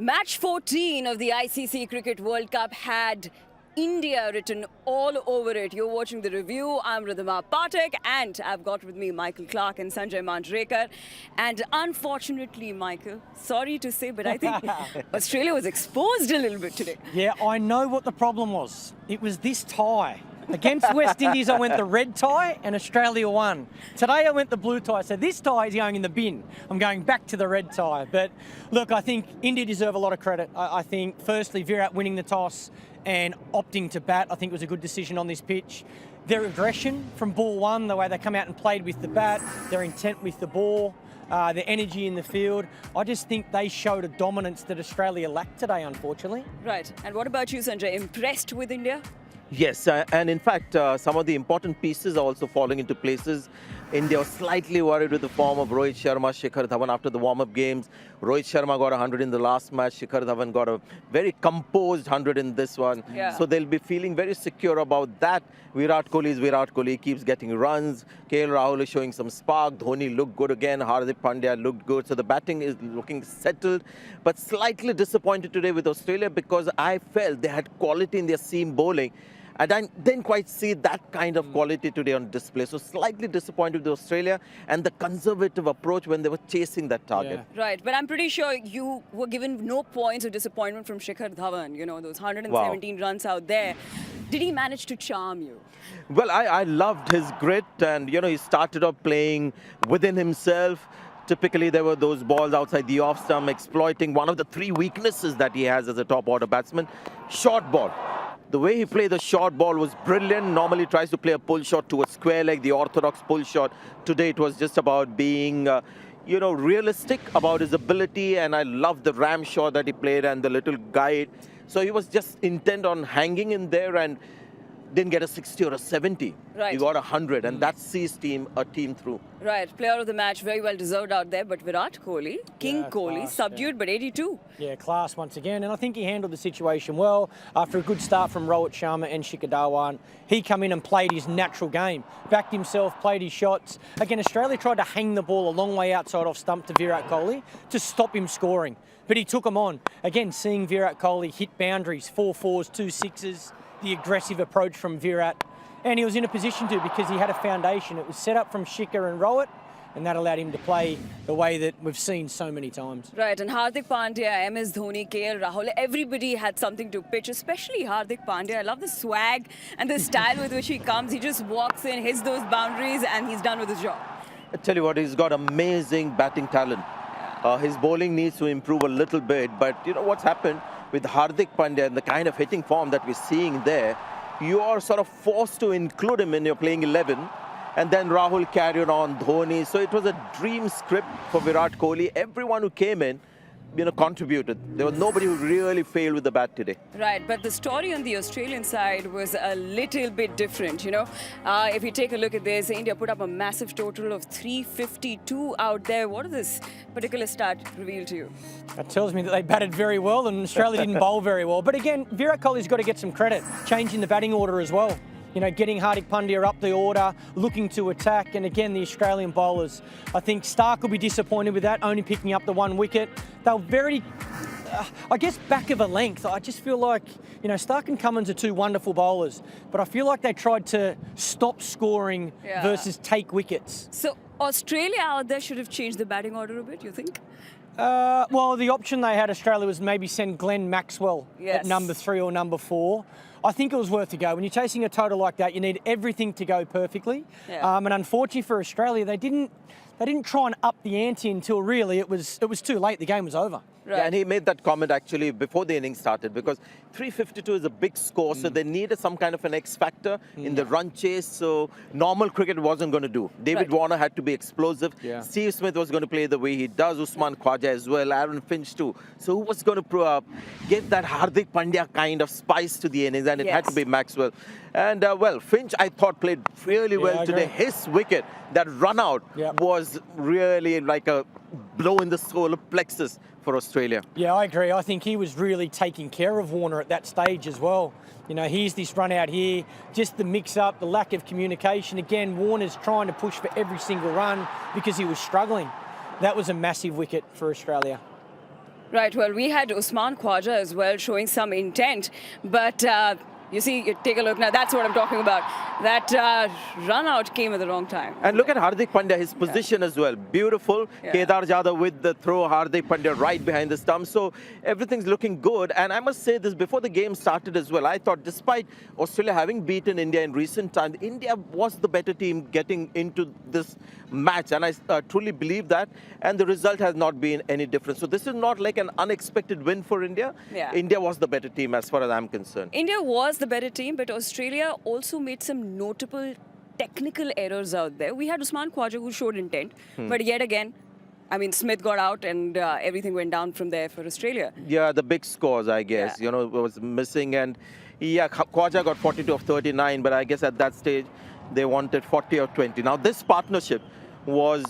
Match 14 of the ICC Cricket World Cup had India written all over it. You're watching the review. I'm Ridhima Pathak and I've got with me Michael Clarke and Sanjay Manjrekar. And unfortunately, Michael, sorry to say, but I think Australia was exposed a little bit today. Yeah, I know what the problem was. It was this tie. Against West Indies, I went the red tie and Australia won. Today, I went the blue tie. So this tie is going in the bin. I'm going back to the red tie. But look, I think India deserve a lot of credit. I think, firstly, Virat winning the toss and opting to bat, I think was a good decision on this pitch. Their aggression from ball one, the way they come out and played with the bat, their intent with the ball, their energy in the field. I just think they showed a dominance that Australia lacked today, unfortunately. Right. And what about you, Sanjay? Impressed with India? Yes, and in fact, some of the important pieces are also falling into places. India was slightly worried with the form of Rohit Sharma, Shikhar Dhawan after the warm-up games. Rohit Sharma got 100 in the last match. Shikhar Dhawan got a very composed 100 in this one. Yeah. So they'll be feeling very secure about that. Virat Kohli is Virat Kohli. He keeps getting runs. KL Rahul is showing some spark. Dhoni looked good again. Hardik Pandya looked good. So the batting is looking settled. But slightly disappointed today with Australia because I felt they had quality in their seam bowling. And I didn't quite see that kind of quality today on display. So slightly disappointed with Australia and the conservative approach when they were chasing that target. Yeah. Right, but I'm pretty sure you were given no points of disappointment from Shikhar Dhawan. You know, those 117 runs out there. Did he manage to charm you? Well, I loved his grit and, you know, he started off playing within himself. Typically, there were those balls outside the off stump, exploiting one of the three weaknesses that he has as a top order batsman, short ball. The way he played the short ball was brilliant. Normally tries to play a pull shot to a square leg, the orthodox pull shot. Today it was just about being, realistic about his ability. And I loved the ram shot that he played and the little guide. So he was just intent on hanging in there and didn't get a 60 or a 70. Right. He got 100 and that sees a team through. Right. Player of the match, very well deserved out there. But Virat Kohli, King Kohli, class, subdued but 82. Yeah, class once again. And I think he handled the situation well. After a good start from Rohit Sharma and Shikhar Dhawan, he come in and played his natural game. Backed himself, played his shots. Again, Australia tried to hang the ball a long way outside off stump to Virat Kohli to stop him scoring. But he took him on. Again, seeing Virat Kohli hit boundaries, 4 4s, 2 6s. The aggressive approach from Virat, and he was in a position to because he had a foundation. It was set up from Shikhar and Rohit, and that allowed him to play the way that we've seen so many times. Right, and Hardik Pandya, MS Dhoni, KL Rahul, everybody had something to pitch, especially Hardik Pandya. I love the swag and the style with which he comes. He just walks in, hits those boundaries, and he's done with his job. I tell you what, he's got amazing batting talent. His bowling needs to improve a little bit, but you know what's happened with Hardik Pandya and the kind of hitting form that we're seeing there, you are sort of forced to include him in your playing 11. And then Rahul carried on, Dhoni. So it was a dream script for Virat Kohli. Everyone who came in, contributed. There was nobody who really failed with the bat today. Right, but the story on the Australian side was a little bit different, If you take a look at this, India put up a massive total of 352 out there. What does this particular stat reveal to you? That tells me that they batted very well and Australia didn't bowl very well. But again, Virat Kohli's got to get some credit, changing the batting order as well. Getting Hardik Pandya up the order, looking to attack. And again, the Australian bowlers, I think Stark will be disappointed with that, only picking up the 1 wicket. They were very, back of a length. I just feel like, Stark and Cummins are two wonderful bowlers, but I feel like they tried to stop scoring versus take wickets. So Australia out there should have changed the batting order a bit, you think? Well, the option they had, Australia, was maybe send Glenn Maxwell at number 3 or number 4. I think it was worth to go. When you're chasing a total like that, you need everything to go perfectly. Yeah. And unfortunately for Australia, they didn't try and up the ante until really it was too late. The game was over. Right. Yeah, and he made that comment actually before the innings started because 352 is a big score, so they needed some kind of an X factor in the run chase. So normal cricket wasn't going to do. David Warner had to be explosive. Yeah. Steve Smith was going to play the way he does. Usman Khwaja as well. Aaron Finch too. So who was going to give that Hardik Pandya kind of spice to the innings? And it had to be Maxwell. And Finch I thought played really well today. His wicket, that run out was really like a blow in the solar plexus for Australia. Yeah, I agree. I think he was really taking care of Warner at that stage as well. Here's this run out here, just the mix-up, the lack of communication. Again, Warner's trying to push for every single run because he was struggling. That was a massive wicket for Australia. Right, well, we had Usman Khwaja as well showing some intent, but you see, take a look now, that's what I'm talking about. That run out came at the wrong time. And look at Hardik Pandya, his position as well. Beautiful. Yeah. Kedar Jadhav with the throw, Hardik Pandya right behind the stump. So everything's looking good. And I must say this, before the game started as well, I thought despite Australia having beaten India in recent times, India was the better team getting into this match. And I truly believe that. And the result has not been any different. So this is not like an unexpected win for India. Yeah. India was the better team as far as I'm concerned. India was the better team, but Australia also made some notable technical errors out there. We had Usman Khwaja who showed intent, but yet again, I mean, Smith got out and everything went down from there for Australia. Yeah, the big scores, I guess, Yeah. you know, was missing. And yeah, Khwaja got 42 of 39, but I guess at that stage they wanted 40 of 20. Now, this partnership was,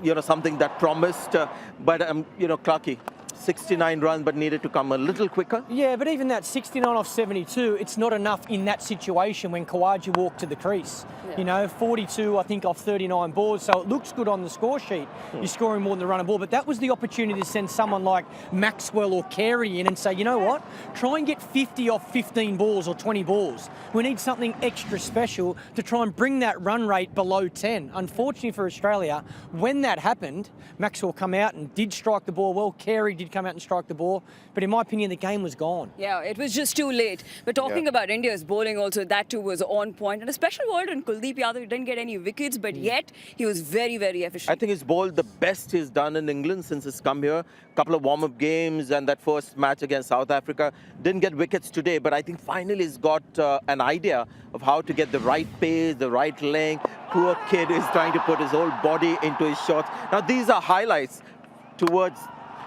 you know, something that promised, but, you know, Clarke, 69 runs, but needed to come a little quicker. Yeah, but even that 69 off 72, it's not enough in that situation when Khawaja walked to the crease. Yeah. You know, 42, I think, off 39 balls, so it looks good on the score sheet. You're scoring more than the run and ball, but that was the opportunity to send someone like Maxwell or Carey in and say, you know what, try and get 50 off 15 balls or 20 balls. We need something extra special to try and bring that run rate below 10. Unfortunately for Australia, when that happened, Maxwell come out and did strike the ball well, Carey did come out and strike the ball, but in my opinion, the game was gone. Yeah, it was just too late. But talking about India's bowling also, that too was on point. And a special word on Kuldeep Yadav, didn't get any wickets, but yet he was very, very efficient. I think he's bowled the best he's done in England since he's come here. Couple of warm-up games and that first match against South Africa. Didn't get wickets today, but I think finally he's got an idea of how to get the right pace, the right length. Poor kid is trying to put his whole body into his shots. Now, these are highlights towards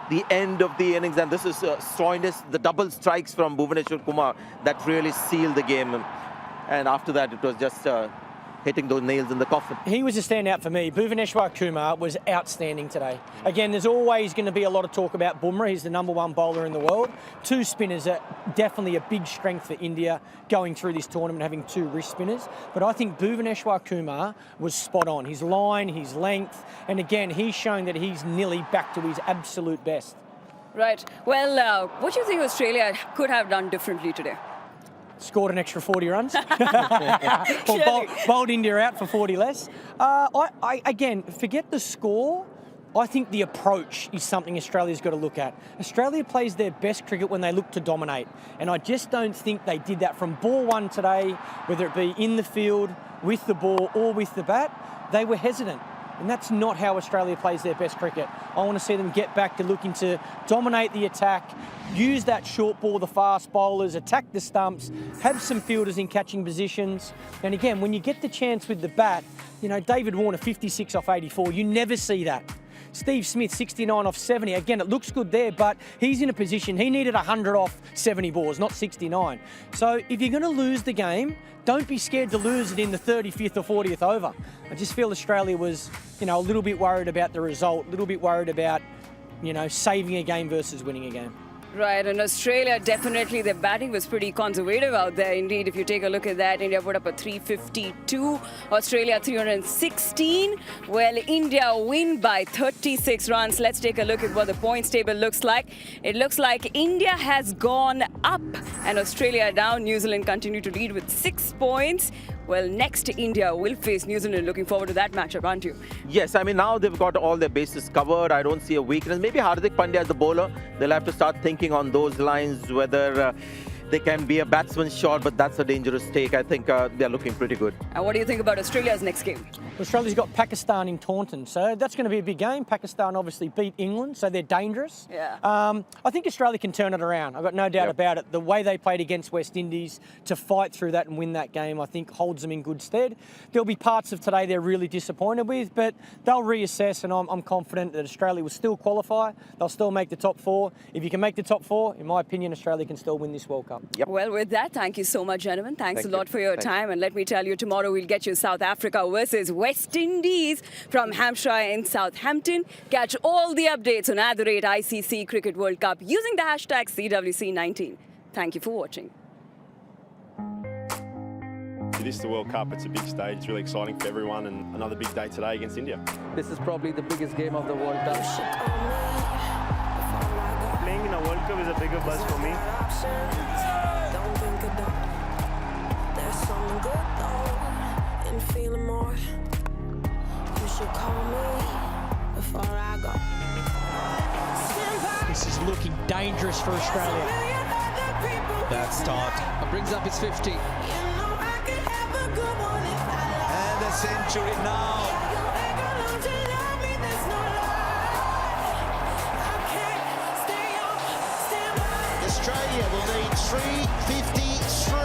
the end of the innings, and this is Soinus, the double strikes from Bhuvaneshwar Kumar that really sealed the game. And after that, it was just hitting those nails in the coffin. He was a standout for me. Bhuvaneshwar Kumar was outstanding today. Again, there's always going to be a lot of talk about Bumrah. He's the #1 bowler in the world. Two spinners are definitely a big strength for India going through this tournament, having two wrist spinners. But I think Bhuvaneshwar Kumar was spot on. His line, his length, and again, he's shown that he's nearly back to his absolute best. Right. Well, what do you think Australia could have done differently today? Scored an extra 40 runs. Or bowled India out for 40 less. Again, forget the score. I think the approach is something Australia's got to look at. Australia plays their best cricket when they look to dominate. And I just don't think they did that from ball one today, whether it be in the field, with the ball or with the bat. They were hesitant. And that's not how Australia plays their best cricket. I want to see them get back to looking to dominate the attack, use that short ball, the fast bowlers, attack the stumps, have some fielders in catching positions. And again, when you get the chance with the bat, you know, David Warner, 56 off 84, you never see that. Steve Smith, 69 off 70. Again, it looks good there, but he's in a position, he needed 100 off 70 balls, not 69. So if you're going to lose the game, don't be scared to lose it in the 35th or 40th over. I just feel Australia was, you know, a little bit worried about the result, a little bit worried about, you know, saving a game versus winning a game. Right, and Australia, definitely their batting was pretty conservative out there. Indeed, if you take a look at that, India put up a 352, Australia 316. Well, India win by 36 runs. Let's take a look at what the points table looks like. It looks like India has gone up and Australia down. New Zealand continue to lead with 6 points. Well, next India will face New Zealand. Looking forward to that matchup, aren't you? Yes, I mean, now they've got all their bases covered. I don't see a weakness. Maybe Hardik Pandya as the bowler, they'll have to start thinking on those lines, whether they can be a batsman's shot, but that's a dangerous take. I think they're looking pretty good. And what do you think about Australia's next game? Australia's got Pakistan in Taunton, so that's going to be a big game. Pakistan obviously beat England, so they're dangerous. Yeah. I think Australia can turn it around. I've got no doubt about it. The way they played against West Indies to fight through that and win that game, I think holds them in good stead. There'll be parts of today they're really disappointed with, but they'll reassess, and I'm confident that Australia will still qualify. They'll still make the top 4. If you can make the top 4, in my opinion, Australia can still win this World Cup. Yep. Well, with that, thank you so much, gentlemen. Thanks Thank a lot you. for your time. And let me tell you, tomorrow we'll get you South Africa versus West Indies from Hampshire in Southampton. Catch all the updates on @ICC Cricket World Cup using the hashtag CWC19. Thank you for watching. It is the World Cup. It's a big stage. It's really exciting for everyone, and another big day today against India. This is probably the biggest game of the World Cup. win a World Cup is a bigger buzz for me. Don't think I don't. There's something good though, and feeling more. You should call me before I go. This is looking dangerous for Australia. That start brings up his 50. And a century now. Australia will need 353.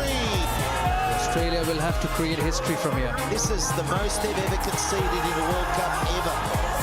Australia will have to create history from here. This is the most they've ever conceded in a World Cup ever.